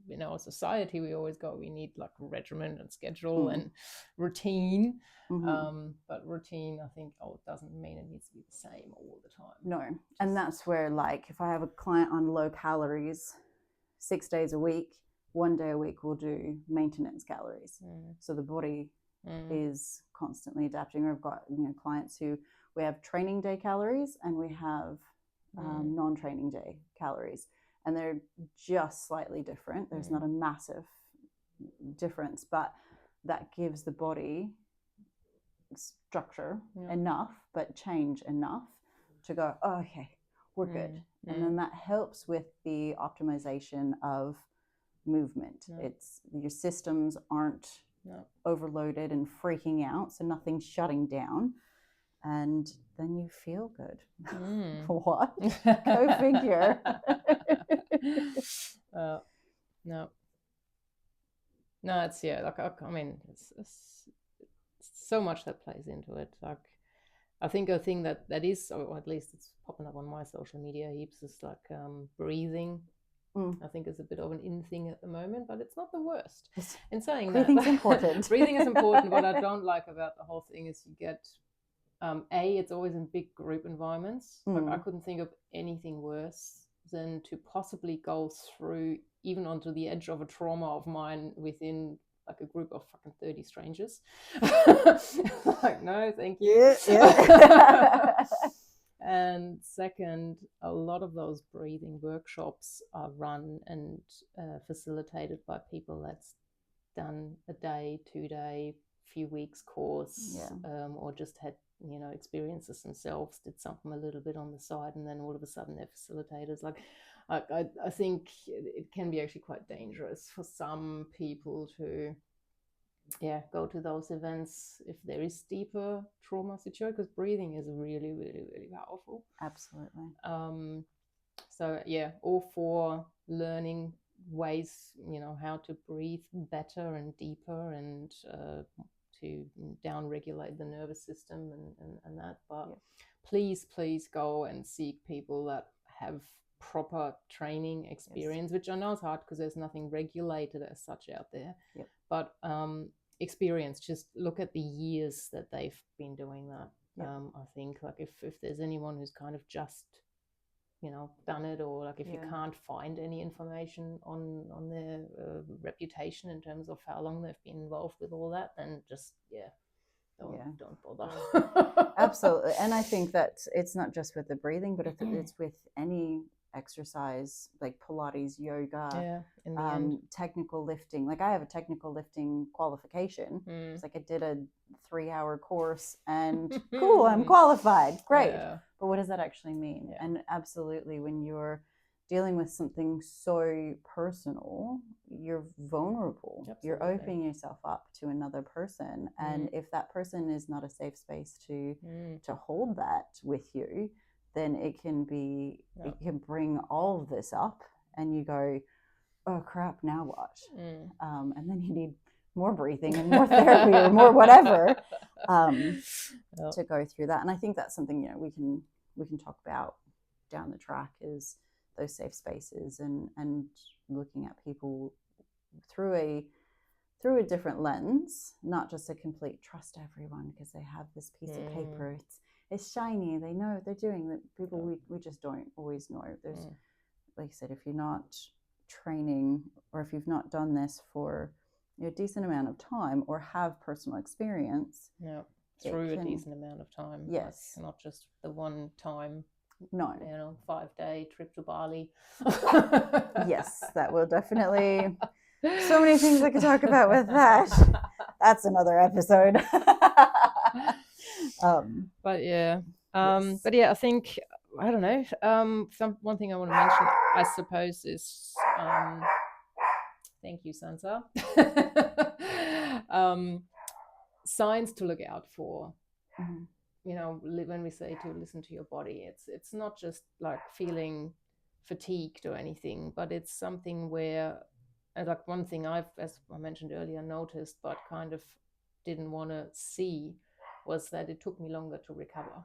in our society we always go, we need like regimen and schedule and routine, but routine, I think, it doesn't mean it needs to be the same all the time. No. And that's where, like, if I have a client on low calories 6 days a week, 1 day a week we'll do maintenance calories. So the body is constantly adapting. We've got clients who we have training day calories and we have non-training day calories, and they're just slightly different. There's not a massive difference, but that gives the body structure enough, but change enough to go, oh, okay, we're good. And then that helps with the optimization of movement. It's your systems aren't overloaded and freaking out, so nothing's shutting down, and then you feel good. What? Go figure. No, it's it's so much that plays into it. Like, I think a thing that is, or at least it's popping up on my social media heaps, is like breathing. I think it's a bit of an in thing at the moment, but it's not the worst. In saying that, breathing's important. Breathing is important. What I don't like about the whole thing is you get, it's always in big group environments. Like, I couldn't think of anything worse than to possibly go through, even onto the edge of a trauma of mine within like a group of fucking 30 strangers. Like, no, thank you. And second, a lot of those breathing workshops are run and facilitated by people that's done a day, 2 day, few weeks course, or just had experiences themselves, did something a little bit on the side, and then all of a sudden they're facilitators. Like I think it can be actually quite dangerous for some people to go to those events if there is deeper trauma situation, because breathing is really, really, really powerful. Absolutely. So all for learning ways, how to breathe better and deeper, and to down regulate the nervous system and that. But please go and seek people that have proper training experience, which I know is hard because there's nothing regulated as such out there. But experience, just look at the years that they've been doing that. I think like if there's anyone who's kind of just done it, or like if you can't find any information on their reputation in terms of how long they've been involved with all that, then just don't bother. Absolutely. And I think that it's not just with the breathing, but it's with any exercise, like Pilates, yoga, technical lifting. Like I have a technical lifting qualification. It's like I did a 3-hour course and cool, I'm qualified. Great. But what does that actually mean? And absolutely, when you're dealing with something so personal, you're vulnerable. You're opening yourself up to another person. And if that person is not a safe space to hold that with you, then it can bring all of this up, and you go, oh crap, now what? And then you need more breathing and more therapy or more whatever to go through that. And I think that's something we can talk about down the track, is those safe spaces and looking at people through a different lens, not just a complete trust everyone because they have this piece of paper. It's shiny. They know what they're doing. That people we just don't always know. There's, like you said, if you're not training, or if you've not done this for a decent amount of time, or have personal experience, through a decent amount of time. Yes, like, not just the one time. No, 5-day trip to Bali. Yes, that will definitely. So many things I could talk about with that. That's another episode. But I think, I don't know. One thing I want to mention, I suppose, is thank you, Sansa. Signs to look out for. When we say to listen to your body, it's not just like feeling fatigued or anything, but it's something where, like one thing I've, as I mentioned earlier, noticed but kind of didn't want to see, was that it took me longer to recover.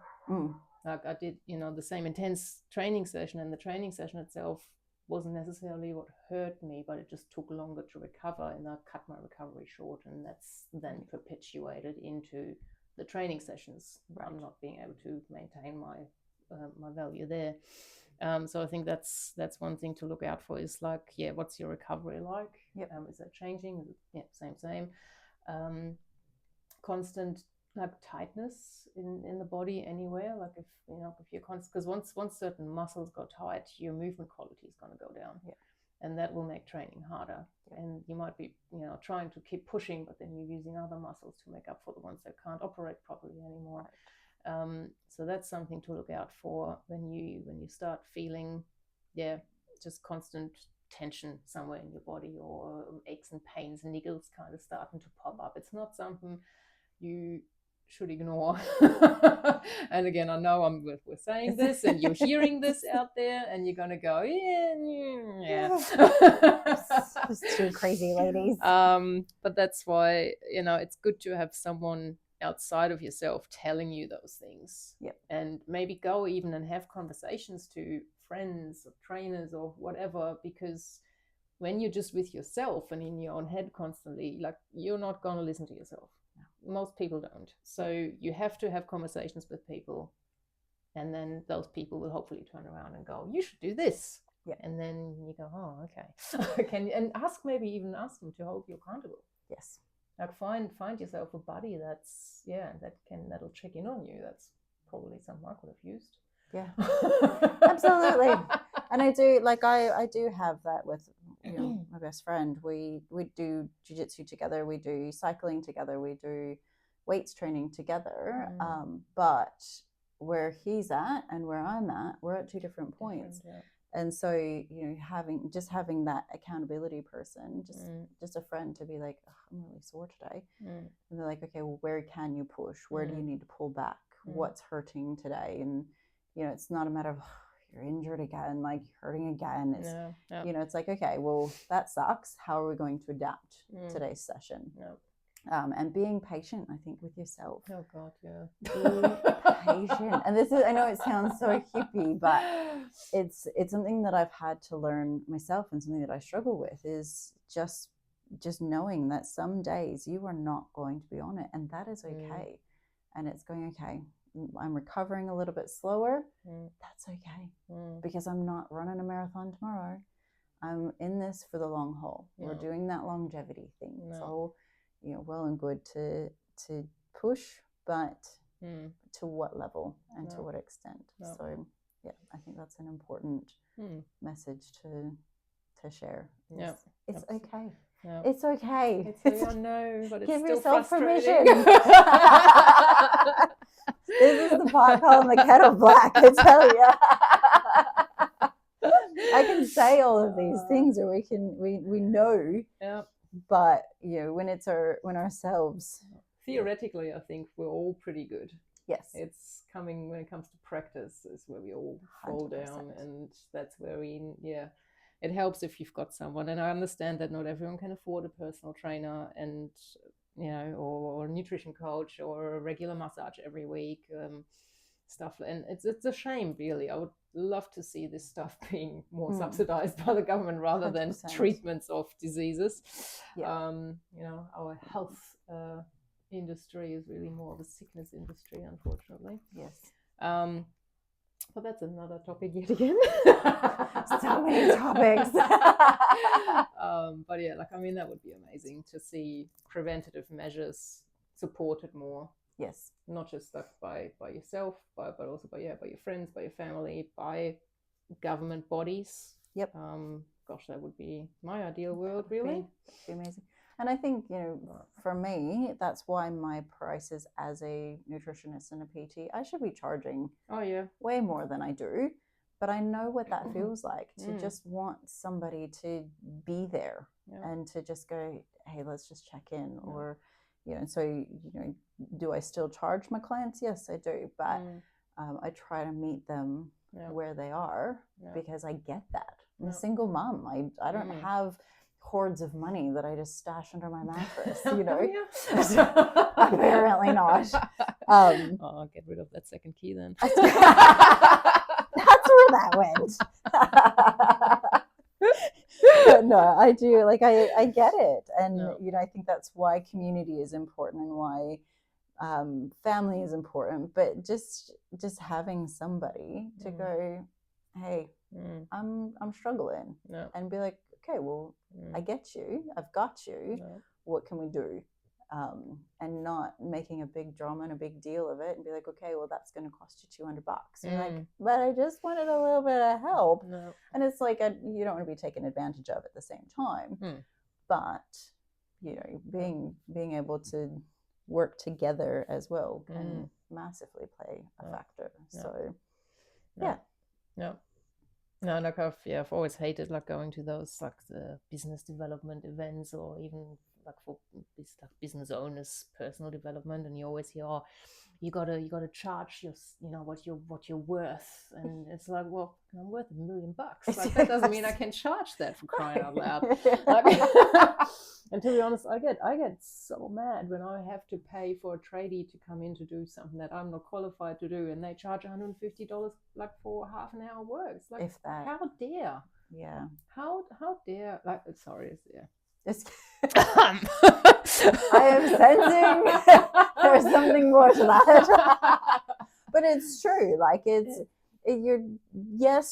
Like I did, the same intense training session, and the training session itself wasn't necessarily what hurt me, but it just took longer to recover, and I cut my recovery short, and that's then perpetuated into the training sessions. I'm not being able to maintain my value there. So I think that's one thing to look out for, is like, what's your recovery like? Is that changing? Same. Constant like tightness in the body anywhere, like if you're constant, because once certain muscles go tight, your movement quality is going to go down, and that will make training harder. And you might be trying to keep pushing, but then you're using other muscles to make up for the ones that can't operate properly anymore. So that's something to look out for when you start feeling just constant tension somewhere in your body, or aches and pains, niggles kind of starting to pop up. It's not something you should ignore. And again, I know we're saying this, and you're hearing this out there, and you're gonna go, It's too crazy, ladies. But that's why it's good to have someone outside of yourself telling you those things. And maybe go even and have conversations to friends or trainers or whatever, because when you're just with yourself and in your own head constantly, like, you're not going to listen to yourself. Most people don't. So you have to have conversations with people, and then those people will hopefully turn around and go, you should do this. And then you go, oh, okay. And maybe ask them to hold you accountable. Yes. Like find yourself a buddy that'll check in on you. That's probably something I could have used. Yeah. Absolutely. And I do, like, I do have that with, my best friend. We do jiu-jitsu together, we do cycling together, we do weights training together. But where he's at and where I'm at, we're at two different points. Yeah. And so, having that accountability person, just a friend to be like, I'm really sore today. And they're like, okay, well, where can you push? Where do you need to pull back? What's hurting today? And it's not a matter of you're injured again, like hurting again. It's it's like, okay, well, that sucks. How are we going to adapt today's session? And being patient, I think, with yourself. Oh God, yeah. Be patient. And this is, I know it sounds so hippie, but it's something that I've had to learn myself, and something that I struggle with is just knowing that some days you are not going to be on it, and that is okay. And it's going, okay, I'm recovering a little bit slower. That's okay, because I'm not running a marathon tomorrow. I'm in this for the long haul. We're doing that longevity thing. So, well and good to push, but to what level and to what extent? So, yeah, I think that's an important message to share. It's okay. It's okay. I know, but it's Give still yourself frustrating. permission. This is the pot calling the kettle black, I tell you. I can say all of these things, or we know, but when ourselves. Theoretically, I think we're all pretty good. Yes. It's coming when it comes to practice is where we all fall 100%. Down, and that's where it helps if you've got someone. And I understand that not everyone can afford a personal trainer, and or a nutrition coach or a regular massage every week, stuff. And it's a shame, really. I would love to see this stuff being more subsidized by the government rather 100%. Than treatments of diseases. Our health industry is really more of a sickness industry, unfortunately. Yes. But that's another topic yet again. So many topics. But yeah, that would be amazing to see preventative measures supported more. Yes. Not just by yourself, but also by your friends, by your family, by government bodies. Yep. Gosh, that would be my ideal world, really. Be amazing. And I think, for me, that's why my prices as a nutritionist and a PT, I should be charging way more than I do. But I know what that feels like, to just want somebody to be there and to just go, hey, let's just check in. Or, do I still charge my clients? Yes, I do. But I try to meet them where they are, because I get that. I'm a single mom. I don't have hoards of money that I just stash under my mattress, Apparently not. I'll get rid of that second key then. That's where that went. But no, I do, I get it. And I think that's why community is important, and why family is important. But just having somebody to go, hey, I'm struggling, and be like, okay, well, I get you, I've got you, what can we do? And not making a big drama and a big deal of it, and be like, okay, well, that's going to cost you $200. And like, but I just wanted a little bit of help. And it's like, you don't want to be taken advantage of at the same time. But being able to work together as well can massively play a factor. So No, I've always hated going to those the business development events, or even for business owners, personal development, and you always hear, oh, you gotta charge your what you're worth, and it's like, well, I'm worth $1 million. That doesn't mean I can charge that, for crying out loud. And to be honest, I get so mad when I have to pay for a tradie to come in to do something that I'm not qualified to do, and they charge $150 for half an hour work. It's like, if that. How dare? Yeah. How dare? Sorry, I am sensing there's something more to that. But it's true.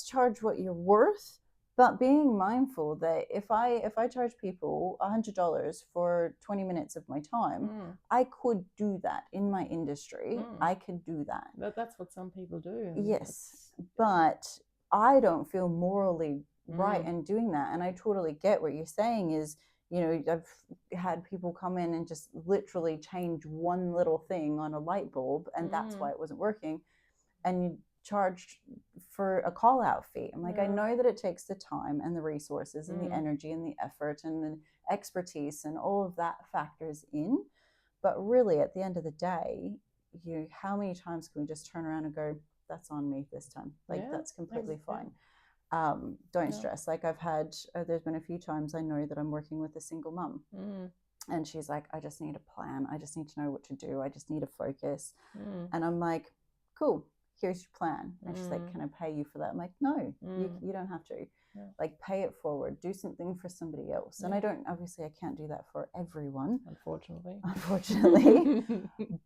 Charge what you're worth, but being mindful that if I charge people $100 for 20 minutes of my time, I could do that in my industry. I could do that. That's what some people do. Yes. but I don't feel morally right Mm. in doing that. And I totally get what you're saying is, you know, I've had people come in and just literally change one little thing on a light bulb, and that's why it wasn't working. And you charged for a call out fee. I'm like, I Yeah. know that it takes the time and the resources and the Mm. energy and the effort and the expertise and all of that factors in. But really, at the end of the day, how many times can we just turn around and go, that's on me this time? Like, Yeah. that's completely Yeah. fine. Don't Yeah. stress. Like, I've had, there's been a few times I know that I'm working with a single mum. Mm. And she's like, I just need a plan. I just need to know what to do. I just need a focus. Mm. And I'm like, cool, here's your plan. And she's like, Mm. can I pay you for that? I'm like, no, Mm. you don't have to. Yeah. Like, pay it forward, do something for somebody else. And Yeah. I don't, obviously, I can't do that for everyone, Unfortunately.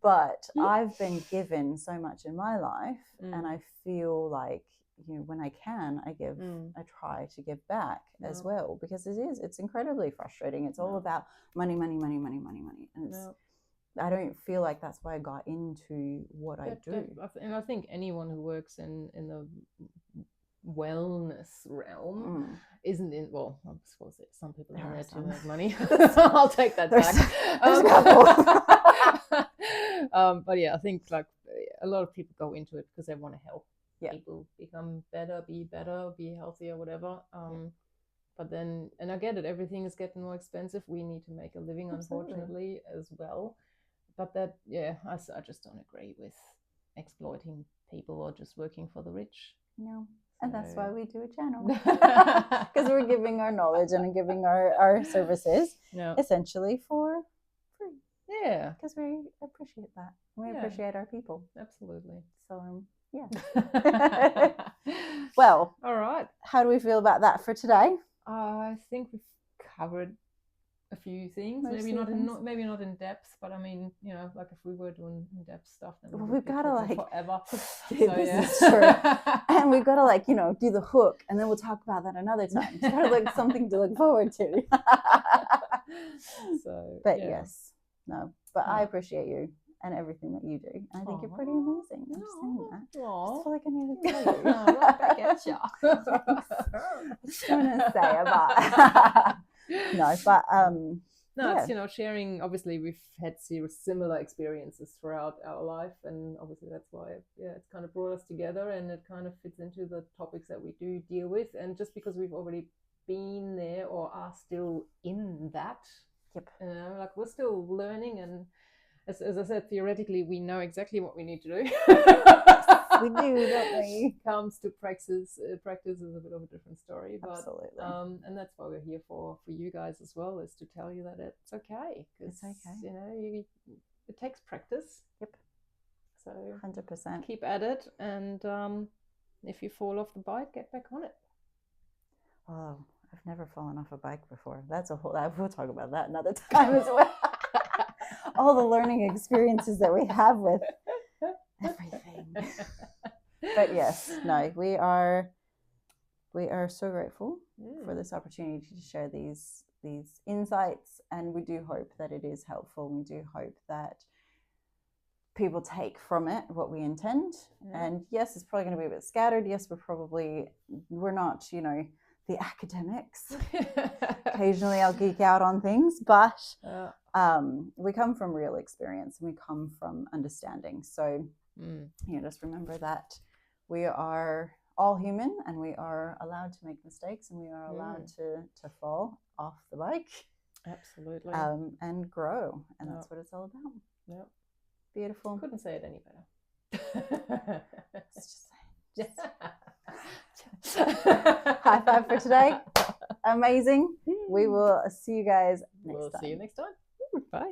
but I've been given so much in my life, Mm. and I feel like, you know, when I can, I give, Mm. I try to give back as Yeah. well, because it's incredibly frustrating. It's all Yeah. about money, money, money, money, money, money. And it's, Yeah. I don't feel like that's why I got into what I do. And I think anyone who works in the wellness realm isn't in, well, I suppose that some people are in there to make money. I'll take that back. But yeah, I think like a lot of people go into it because they want to help people become better, be healthier, whatever. But then, and I get it, everything is getting more expensive. We need to make a living, unfortunately, as well. But that, yeah, I just don't agree with exploiting people or just working for the rich. No. And that's why we do a channel, because we're giving our knowledge and giving our services essentially for free. Yeah, because we appreciate that. We appreciate our people. Absolutely. So yeah. Well, all right. How do we feel about that for today? I think we've covered a few things. Maybe not in depth, but I mean, you know, like if we were doing in depth stuff, then we've got to like forever. This is true. And we've got to like, you know, do the hook, and then we'll talk about that another time. It's got to look something to look forward to. But yes, no, but I appreciate you and everything that you do. And I think you're pretty amazing. I'm just saying that. I just feel like I need to tell you. Right back at you. I was gonna say about no, but it's, you know, sharing. Obviously, we've had similar experiences throughout our life, and obviously that's why it's kind of brought us together, and it kind of fits into the topics that we do deal with. And just because we've already been there or are still in that, you know, like we're still learning, and as I said, theoretically we know exactly what we need to do. We do, don't we? Comes to practice is a bit of a different story, but absolutely. And that's why we're here for you guys as well, is to tell you that it's okay. It's okay. You know, it takes practice. Yep. So 100%. Keep at it, and if you fall off the bike, get back on it. Oh, I've never fallen off a bike before. That's a whole. We'll talk about that another time as well. All the learning experiences that we have with everything. But yes, no, we are so grateful for this opportunity to share these insights, and we do hope that it is helpful. We do hope that people take from it what we intend. And yes, it's probably going to be a bit scattered. Yes, we're not, you know, the academics. Occasionally I'll geek out on things, but we come from real experience, and we come from understanding. So you know, just remember that we are all human, and we are allowed to make mistakes, and we are allowed to fall off the bike. Absolutely. And grow, and that's what it's all about. Yep. Beautiful. Couldn't say it any better. Just high five for today. Amazing. We will see you guys next time. We'll see you next time. Bye.